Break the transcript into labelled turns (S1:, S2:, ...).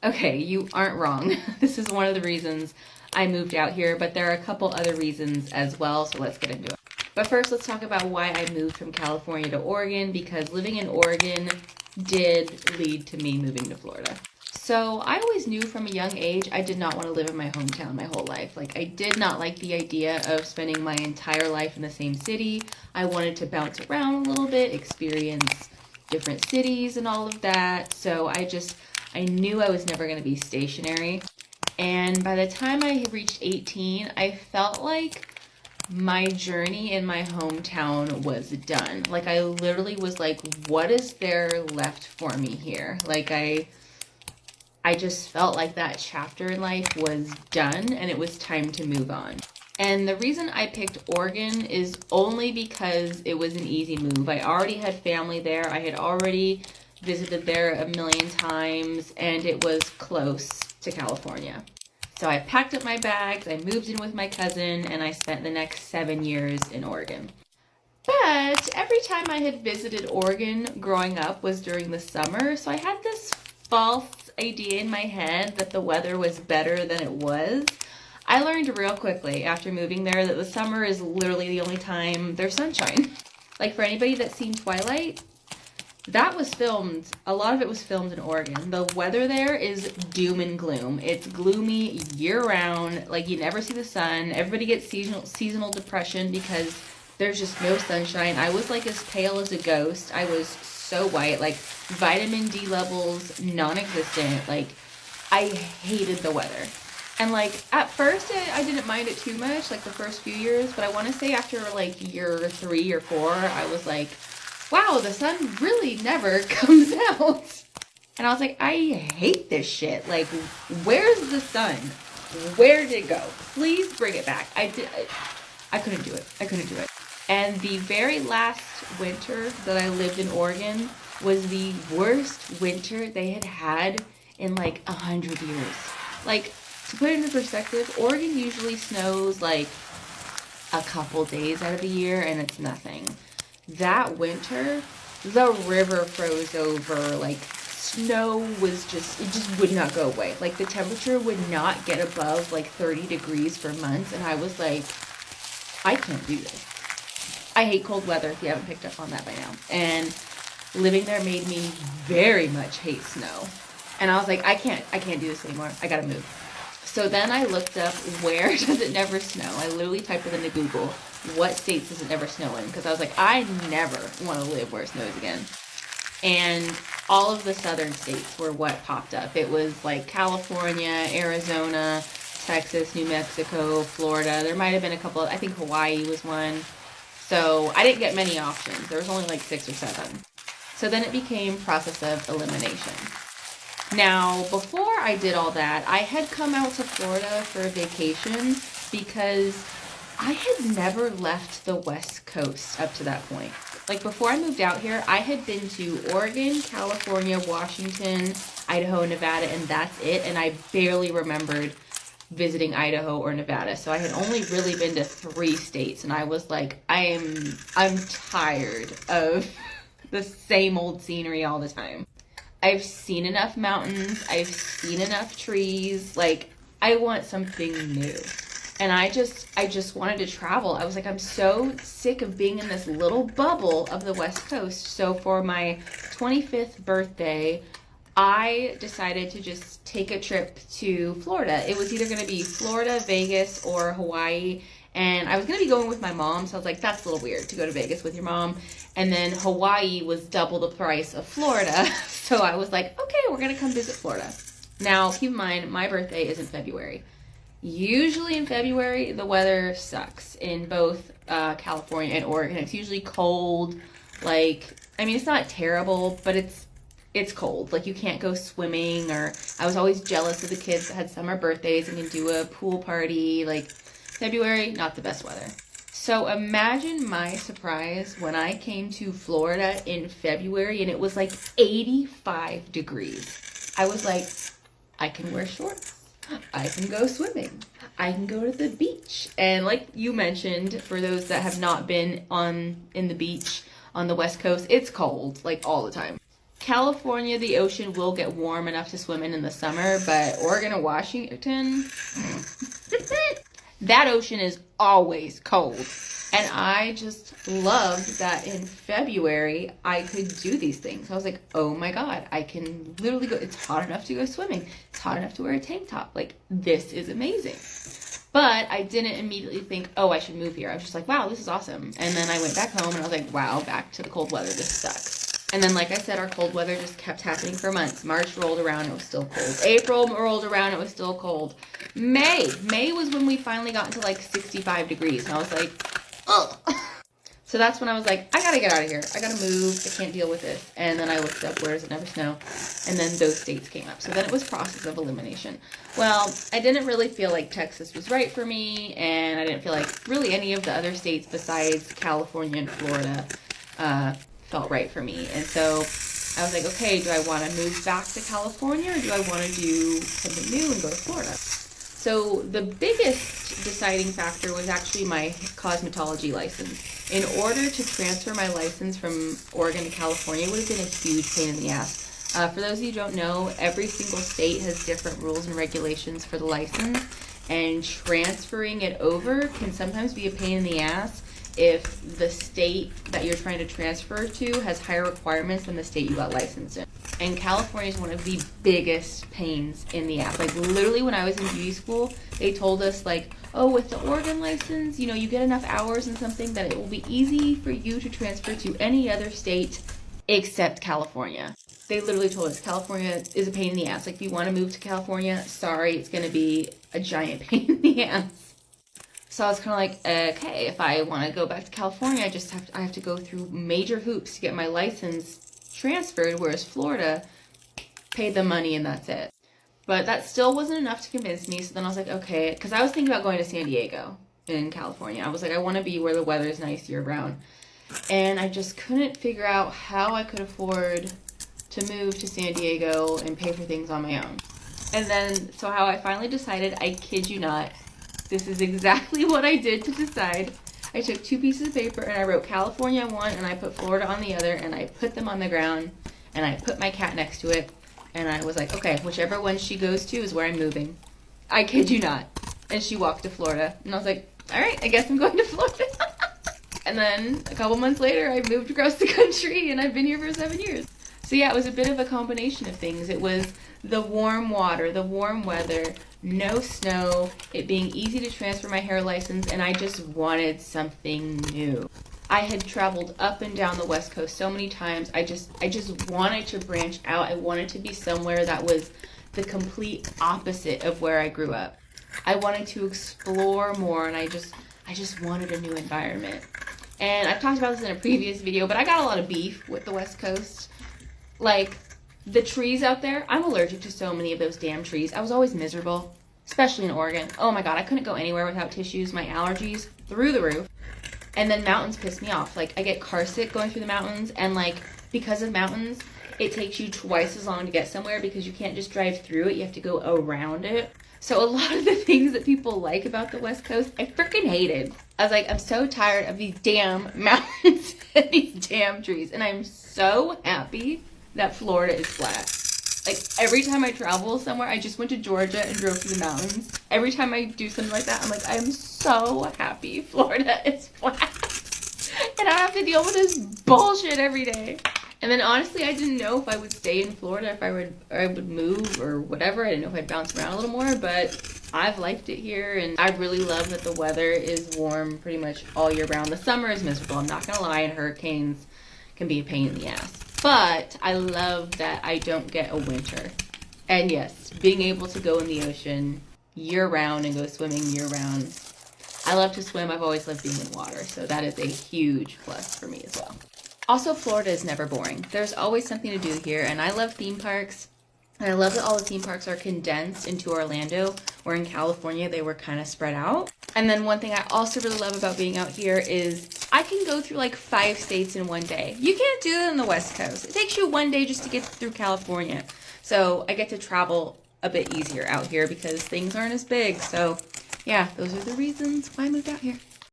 S1: Okay, you aren't wrong. This is one of the reasons I moved out here, but there are a couple other reasons as well, so let's get into it. But first, let's talk about why I moved from California to Oregon, because living in Oregon did lead to me moving to Florida. So I always knew from a young age I did not want to live in my hometown my whole life. Like, I did not like the idea of spending my entire life in the same city. I wanted to bounce around a little bit, experience different cities and all of that. So I knew I was never going to be stationary. And by the time I reached 18, I felt like my journey in my hometown was done. Like, I literally was like, what is there left for me here? Like, I just felt like that chapter in life was done and it was time to move on. And the reason I picked Oregon is only because it was an easy move. I already had family there. I had already visited there a million times, and it was close to California. So I packed up my bags, I moved in with my cousin, and I spent the next 7 years in Oregon. But every time I had visited Oregon growing up was during the summer, so I had this false idea in my head that the weather was better than it was. I learned real quickly after moving there that the summer is literally the only time there's sunshine. Like, for anybody that's seen Twilight, that was filmed, a lot of it was filmed in Oregon. The weather there is doom and gloom. It's gloomy year round, like you never see the sun. Everybody gets seasonal depression because there's just no sunshine. I was like as pale as a ghost. I was so white, like vitamin D levels non-existent. Like, I hated the weather. And like at first I didn't mind it too much, like the first few years, but I want to say after like year 3 or 4, I was like, wow, the sun really never comes out. And I was like, I hate this shit. Like, where's the sun? Where did it go? Please bring it back. I couldn't do it. I couldn't do it. And the very last winter that I lived in Oregon was the worst winter they had had in like 100 years. Like, to put it into perspective, Oregon usually snows like a couple days out of the year and it's nothing. That winter, the river froze over, like snow was just, it just would not go away. Like, the temperature would not get above like 30 degrees for months, and I was like, I can't do this. I hate cold weather, if you haven't picked up on that by now. And living there made me very much hate snow. And I was like, I can't do this anymore. I gotta move. So then I looked up, where does it never snow? I literally typed it into Google, what states does it never snow in? Because I was like, I never want to live where it snows again. And all of the southern states were what popped up. It was like California, Arizona, Texas, New Mexico, Florida. There might have been a couple, I think Hawaii was one. So I didn't get many options. There was only like 6 or 7. So then it became process of elimination. Now, before I did all that, I had come out to Florida for a vacation because I had never left the West Coast up to that point. Like, before I moved out here, I had been to Oregon, California, Washington, Idaho, Nevada, and that's it. And I barely remembered visiting Idaho or Nevada. So I had only really been to 3 states, and I was like, I'm tired of the same old scenery all the time. I've seen enough mountains. I've seen enough trees. Like, I want something new. And I just wanted to travel. I was like, I'm so sick of being in this little bubble of the West Coast. So for my 25th birthday, I decided to just take a trip to Florida. It was either going to be Florida, Vegas, or Hawaii. And I was going to be going with my mom, so I was like, that's a little weird to go to Vegas with your mom. And then Hawaii was double the price of Florida. So I was like, okay, we're going to come visit Florida. Now, keep in mind, my birthday is in February. Usually in February, the weather sucks in both California and Oregon. It's usually cold. Like, I mean, it's not terrible, but it's cold. Like, you can't go swimming, or I was always jealous of the kids that had summer birthdays and can do a pool party. Like, February, not the best weather. So imagine my surprise when I came to Florida in February and it was like 85 degrees. I was like, I can wear shorts. I can go swimming. I can go to the beach. And like you mentioned, for those that have not been in the beach on the West Coast, it's cold, like all the time. California, the ocean will get warm enough to swim in the summer, but Oregon and Washington, that ocean is always cold. And I just loved that in February, I could do these things. I was like, oh my God, I can literally go. It's hot enough to go swimming. It's hot enough to wear a tank top. Like, this is amazing. But I didn't immediately think, oh, I should move here. I was just like, wow, this is awesome. And then I went back home and I was like, wow, back to the cold weather. This sucks. And then, like I said, our cold weather just kept happening for months. March rolled around, it was still cold. April rolled around, it was still cold. May was when we finally got into like 65 degrees. And I was like, ugh. So that's when I was like, I gotta get out of here. I gotta move. I can't deal with this. And then I looked up, where does it never snow? And then those states came up. So then it was process of elimination. Well, I didn't really feel like Texas was right for me. And I didn't feel like really any of the other states besides California and Florida felt right for me. And so I was like, okay, do I want to move back to California, or do I want to do something new and go to Florida? So the biggest deciding factor was actually my cosmetology license. In order to transfer my license from Oregon to California would have been a huge pain in the ass. For those of you who don't know, every single state has different rules and regulations for the license, and transferring it over can sometimes be a pain in the ass if the state that you're trying to transfer to has higher requirements than the state you got licensed in. And California is one of the biggest pains in the ass. Like, literally, when I was in beauty school, they told us, like, oh, with the Oregon license, you know, you get enough hours in something that it will be easy for you to transfer to any other state except California. They literally told us California is a pain in the ass. Like, if you want to move to California, sorry, it's going to be a giant pain in the ass. So I was kind of like, okay, if I want to go back to California, I have to go through major hoops to get my license transferred, whereas Florida paid the money and that's it. But that still wasn't enough to convince me. So then I was like, okay, because I was thinking about going to San Diego in California. I was like, I want to be where the weather is nice year round. And I just couldn't figure out how I could afford to move to San Diego and pay for things on my own. And then, so how I finally decided, I kid you not, this is exactly what I did to decide. I took 2 pieces of paper and I wrote California on one and I put Florida on the other, and I put them on the ground and I put my cat next to it, and I was like, okay, whichever one she goes to is where I'm moving. I kid you not. And she walked to Florida, and I was like, all right, I guess I'm going to Florida. And then a couple months later, I moved across the country and I've been here for 7 years. So yeah, it was a bit of a combination of things. It was the warm water, the warm weather, no snow, it being easy to transfer my hair license, and I just wanted something new. I had traveled up and down the West Coast so many times. I just wanted to branch out. I wanted to be somewhere that was the complete opposite of where I grew up. I wanted to explore more, and I just wanted a new environment. And I've talked about this in a previous video, but I got a lot of beef with the West Coast. Like, the trees out there, I'm allergic to so many of those damn trees. I was always miserable, especially in Oregon. Oh my God, I couldn't go anywhere without tissues. My allergies through the roof. And then mountains piss me off. Like, I get car sick going through the mountains, and like, because of mountains, it takes you twice as long to get somewhere because you can't just drive through it, you have to go around it. So a lot of the things that people like about the West Coast, I freaking hated. I was like, I'm so tired of these damn mountains and these damn trees. And I'm so happy that Florida is flat. Like, every time I travel somewhere, I just went to Georgia and drove through the mountains. Every time I do something like that, I'm like, I'm so happy Florida is flat. And I don't have to deal with this bullshit every day. And then honestly, I didn't know if I would stay in Florida, if I would move or whatever. I didn't know if I'd bounce around a little more, but I've liked it here, and I really love that the weather is warm pretty much all year round. The summer is miserable, I'm not gonna lie, and hurricanes can be a pain in the ass. But I love that I don't get a winter. And yes, being able to go in the ocean year round and go swimming year round. I love to swim, I've always loved being in water, so that is a huge plus for me as well. Also, Florida is never boring. There's always something to do here, and I love theme parks. And I love that all the theme parks are condensed into Orlando, where in California they were kind of spread out. And then one thing I also really love about being out here is I can go through like 5 states in one day. You can't do that on the West Coast. It takes you one day just to get through California. So I get to travel a bit easier out here because things aren't as big. So yeah, those are the reasons why I moved out here.